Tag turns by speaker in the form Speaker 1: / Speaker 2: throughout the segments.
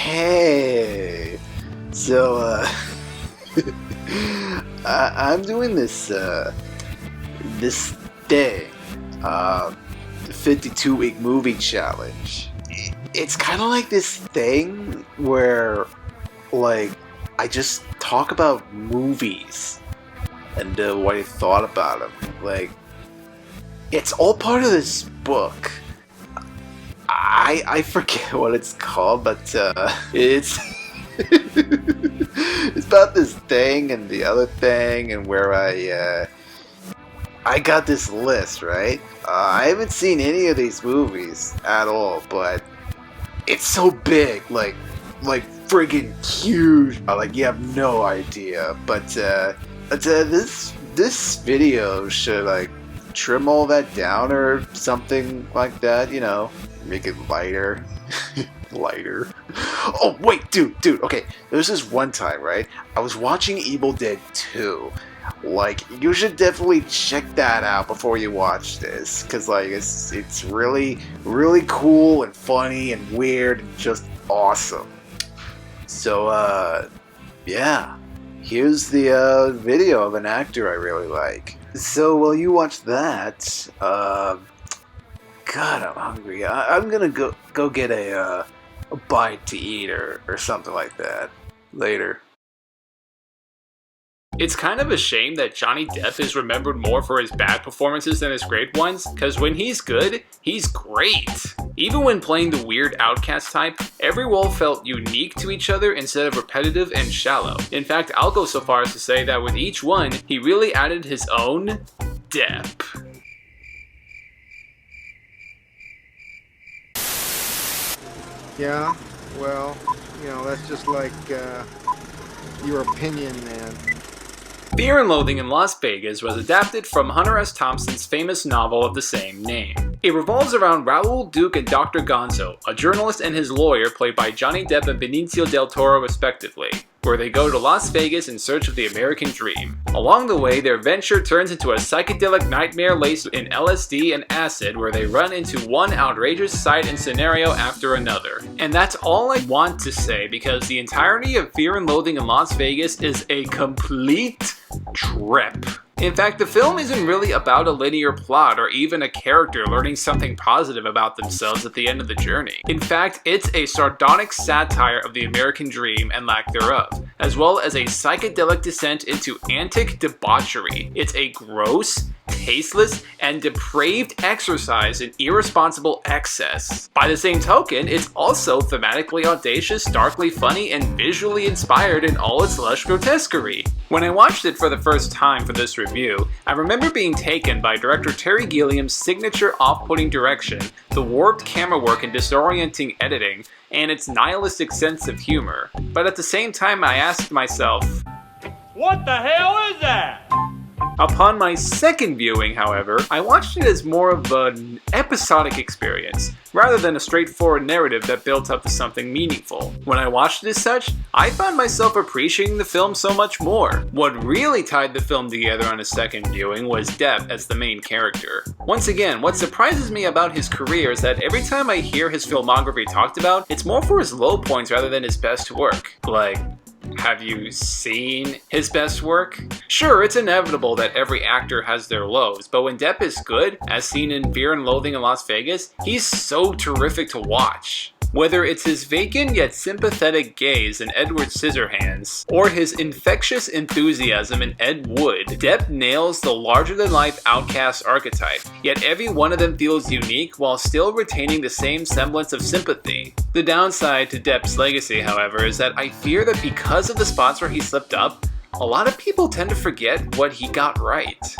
Speaker 1: Hey, so I'm doing this this thing, the 52-week movie challenge. It's kind of like this thing where, like, I just talk about movies and what I thought about them. Like, it's all part of this book. I forget what it's called, but it's it's about this thing and the other thing, and where I got this list, right? I haven't seen any of these movies at all, but it's so big, like friggin' huge. Like, you have no idea. But this video should, like, trim all that down or something like that, you know, make it lighter. Lighter. Oh wait, dude, okay, there was this one time, right, I was watching Evil Dead 2. Like, you should definitely check that out before you watch this, because, like, it's really cool and funny and weird and just awesome. So yeah, here's the video of an actor I really like. So while you watch that, God, I'm hungry. I'm gonna go get a bite to eat or something like that later.
Speaker 2: It's kind of a shame that Johnny Depp is remembered more for his bad performances than his great ones, because when he's good, he's great. Even when playing the weird outcast type, every role felt unique to each other instead of repetitive and shallow. In fact, I'll go so far as to say that with each one, he really added his own Depp.
Speaker 3: Yeah, well, you know, that's just like your opinion, man.
Speaker 2: Fear and Loathing in Las Vegas was adapted from Hunter S. Thompson's famous novel of the same name. It revolves around Raoul Duke and Dr. Gonzo, a journalist and his lawyer played by Johnny Depp and Benicio del Toro respectively, where they go to Las Vegas in search of the American dream. Along the way, their venture turns into a psychedelic nightmare laced in LSD and acid, where they run into one outrageous sight and scenario after another. And that's all I want to say, because the entirety of Fear and Loathing in Las Vegas is a complete trip. In fact, the film isn't really about a linear plot or even a character learning something positive about themselves at the end of the journey. In fact, it's a sardonic satire of the American dream and lack thereof, as well as a psychedelic descent into antic debauchery. It's a gross, tasteless, and depraved exercise in irresponsible excess. By the same token, it's also thematically audacious, darkly funny, and visually inspired in all its lush grotesquerie. When I watched it for the first time for this review, I remember being taken by director Terry Gilliam's signature off-putting direction, the warped camera work and disorienting editing, and its nihilistic sense of humor. But at the same time, I asked myself, what the hell is that? Upon my second viewing, however, I watched it as more of an episodic experience, rather than a straightforward narrative that built up to something meaningful. When I watched it as such, I found myself appreciating the film so much more. What really tied the film together on a second viewing was Depp as the main character. Once again, what surprises me about his career is that every time I hear his filmography talked about, it's more for his low points rather than his best work. Like, have you seen his best work? Sure, it's inevitable that every actor has their lows, but when Depp is good, as seen in Fear and Loathing in Las Vegas, he's so terrific to watch. Whether it's his vacant yet sympathetic gaze in Edward Scissorhands, or his infectious enthusiasm in Ed Wood, Depp nails the larger-than-life outcast archetype, yet every one of them feels unique while still retaining the same semblance of sympathy. The downside to Depp's legacy, however, is that I fear that because of the spots where he slipped up, a lot of people tend to forget what he got right.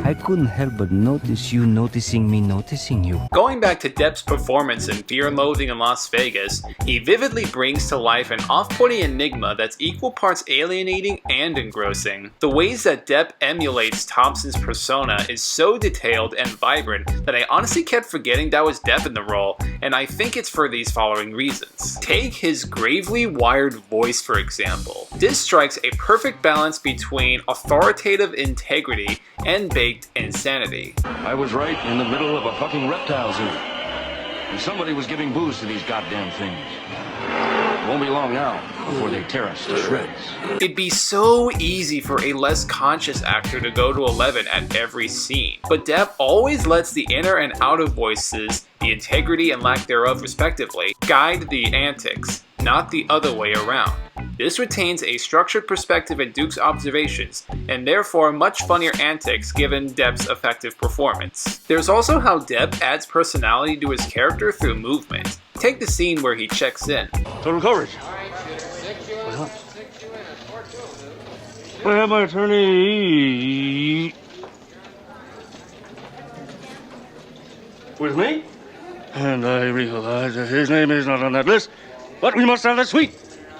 Speaker 4: I couldn't help but notice you noticing me noticing you.
Speaker 2: Going back to Depp's performance in Fear and Loathing in Las Vegas, he vividly brings to life an off-putting enigma that's equal parts alienating and engrossing. The ways that Depp emulates Thompson's persona is so detailed and vibrant that I honestly kept forgetting that was Depp in the role, and I think it's for these following reasons. Take his gravely wired voice, for example. This strikes a perfect balance between authoritative integrity and baked insanity.
Speaker 5: I was right in the middle of a fucking reptile zoo. And somebody was giving booze to these goddamn things. Won't be long now before they tear us to shreds.
Speaker 2: It'd be so easy for a less conscious actor to go to 11 at every scene, but Depp always lets the inner and outer voices, the integrity and lack thereof respectively, guide the antics, not the other way around. This retains a structured perspective in Duke's observations, and therefore much funnier antics given Depp's effective performance. There's also how Depp adds personality to his character through movement. Take the scene where he checks in.
Speaker 5: Total coverage. I have my attorney with me, and I realize that his name is not on that list, but we must have that suite.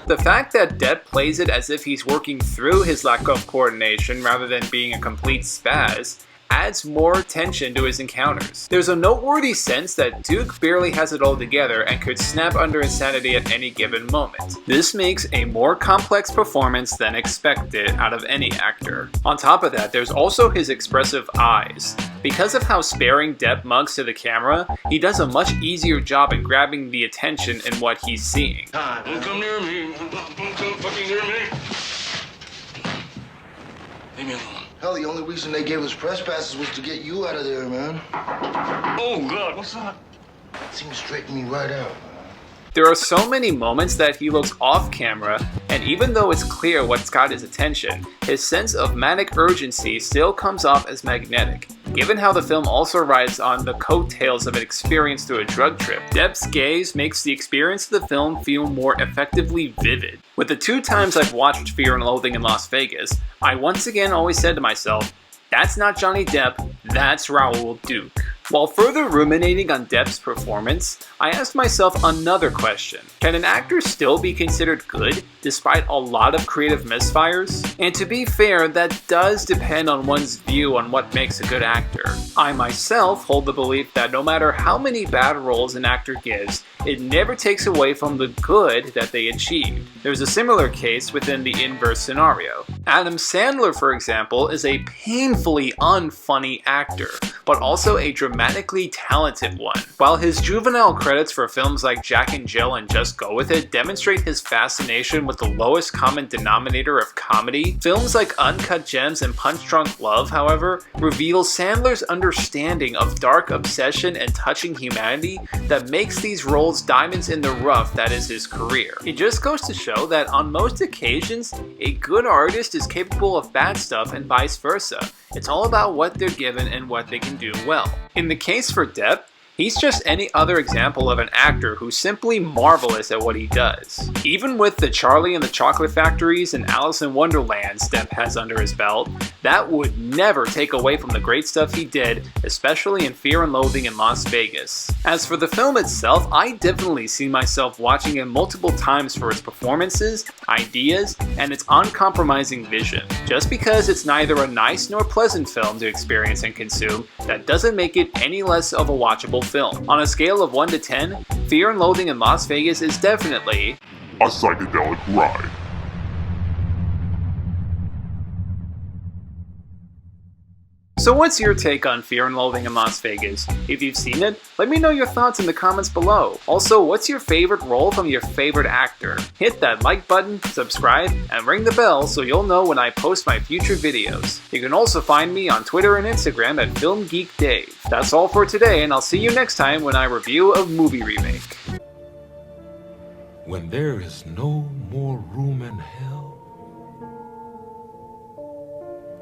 Speaker 2: The fact that Depp plays it as if he's working through his lack of coordination rather than being a complete spaz adds more tension to his encounters. There's a noteworthy sense that Duke barely has it all together and could snap under insanity at any given moment. This makes a more complex performance than expected out of any actor. On top of that, there's also his expressive eyes. Because of how sparing Depp mugs to the camera, he does a much easier job in grabbing the attention in what he's seeing.
Speaker 5: Don't come near me. Don't come fucking near me. Leave me alone.
Speaker 6: Hell, the only reason they gave us press passes was to get you out of there, man.
Speaker 5: Oh, God, what's that?
Speaker 6: Seems to straighten me right out.
Speaker 2: There are so many moments that he looks off camera, and even though it's clear what's got his attention, his sense of manic urgency still comes off as magnetic. Given how the film also rides on the coattails of an experience through a drug trip, Depp's gaze makes the experience of the film feel more effectively vivid. With the 2 times I've watched Fear and Loathing in Las Vegas, I once again always said to myself, that's not Johnny Depp, that's Raoul Duke. While further ruminating on Depp's performance, I asked myself another question. Can an actor still be considered good despite a lot of creative misfires? And to be fair, that does depend on one's view on what makes a good actor. I myself hold the belief that no matter how many bad roles an actor gives, it never takes away from the good that they achieved. There's a similar case within the inverse scenario. Adam Sandler, for example, is a painfully unfunny actor, but also a dramatically talented one. While his juvenile credits for films like Jack and Jill and Just Go With It demonstrate his fascination with the lowest common denominator of comedy, films like Uncut Gems and Punch Drunk Love, however, reveal Sandler's understanding of dark obsession and touching humanity that makes these roles diamonds in the rough that is his career. It just goes to show that on most occasions, a good artist is capable of bad stuff and vice versa. It's all about what they're given and what they can do well. In the case for Depp, he's just any other example of an actor who's simply marvelous at what he does. Even with the Charlie and the Chocolate Factories and Alice in Wonderland Depp has under his belt, that would never take away from the great stuff he did, especially in Fear and Loathing in Las Vegas. As for the film itself, I definitely see myself watching it multiple times for its performances, ideas, and its uncompromising vision. Just because it's neither a nice nor pleasant film to experience and consume, that doesn't make it any less of a watchable film. On a scale of 1 to 10, Fear and Loathing in Las Vegas is definitely
Speaker 7: a psychedelic ride.
Speaker 2: So what's your take on Fear and Loathing in Las Vegas? If you've seen it, let me know your thoughts in the comments below. Also, what's your favorite role from your favorite actor? Hit that like button, subscribe, and ring the bell so you'll know when I post my future videos. You can also find me on Twitter and Instagram at FilmGeekDave. That's all for today, and I'll see you next time when I review a movie remake.
Speaker 8: When there is no more room in hell,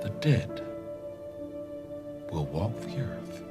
Speaker 8: the dead will walk the earth.